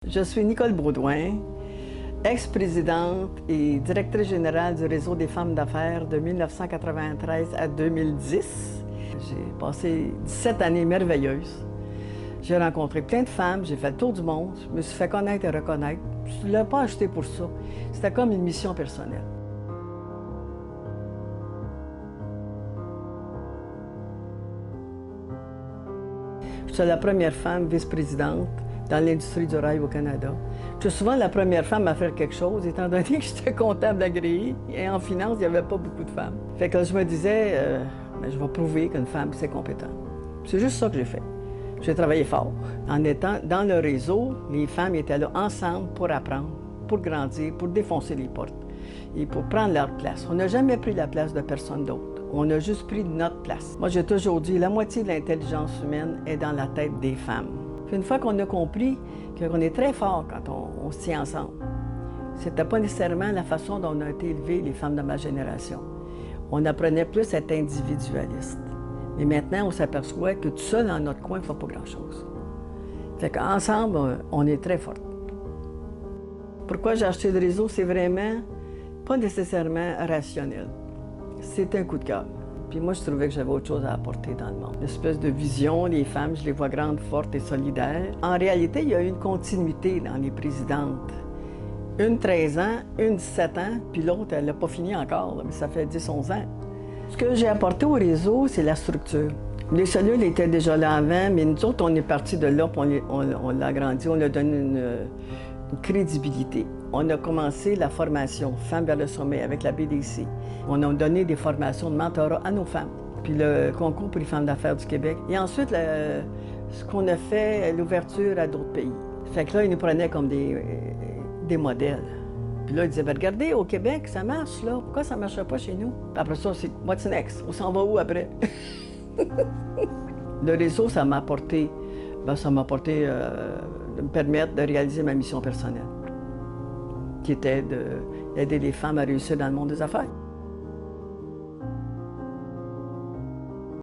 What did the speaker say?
Je suis Nicole Baudouin, ex-présidente et directrice générale du Réseau des femmes d'affaires de 1993 à 2010. J'ai passé 17 années merveilleuses. J'ai rencontré plein de femmes, j'ai fait le tour du monde, je me suis fait connaître et reconnaître. Je ne l'ai pas acheté pour ça. C'était comme une mission personnelle. Je suis la première femme vice-présidente dans l'industrie du rail au Canada. Je suis souvent la première femme à faire quelque chose, étant donné que j'étais comptable agréé et en finance, il n'y avait pas beaucoup de femmes. Fait que je me disais, je vais prouver qu'une femme, c'est compétent. C'est juste ça que j'ai fait. J'ai travaillé fort. En étant dans le réseau, les femmes étaient là ensemble pour apprendre, pour grandir, pour défoncer les portes et pour prendre leur place. On n'a jamais pris la place de personne d'autre. On a juste pris notre place. Moi, j'ai toujours dit, la moitié de l'intelligence humaine est dans la tête des femmes. Puis une fois qu'on a compris qu'on est très fort quand on se tient ensemble, c'était pas nécessairement la façon dont on a été élevés, les femmes de ma génération. On apprenait plus à être individualiste. Mais maintenant, on s'aperçoit que tout seul dans notre coin, il ne faut pas grand-chose. Fait qu'ensemble, on est très fortes. Pourquoi j'ai acheté le réseau? C'est vraiment pas nécessairement rationnel. C'est un coup de cœur. Puis moi, je trouvais que j'avais autre chose à apporter dans le monde. Une espèce de vision, les femmes, je les vois grandes, fortes et solidaires. En réalité, il y a eu une continuité dans les présidentes. Une 13 ans, une 17 ans, puis l'autre, elle n'a pas fini encore, là, mais ça fait 10-11 ans. Ce que j'ai apporté au réseau, c'est la structure. Les cellules étaient déjà là avant, mais nous autres, on est partis de là, puis on l'a agrandi, on a donné une crédibilité. On a commencé la formation Femmes vers le sommet avec la BDC. On a donné des formations de mentorat à nos femmes. Puis le concours pour les femmes d'affaires du Québec. Et ensuite, ce qu'on a fait, l'ouverture à d'autres pays. Fait que là, ils nous prenaient comme des modèles. Puis là, ils disaient, regardez, au Québec, ça marche, là. Pourquoi ça ne marcherait pas chez nous? Puis après ça, c'est what's next? On s'en va où après? Le réseau, ça m'a apporté, de me permettre de réaliser ma mission personnelle, qui était d'aider les femmes à réussir dans le monde des affaires.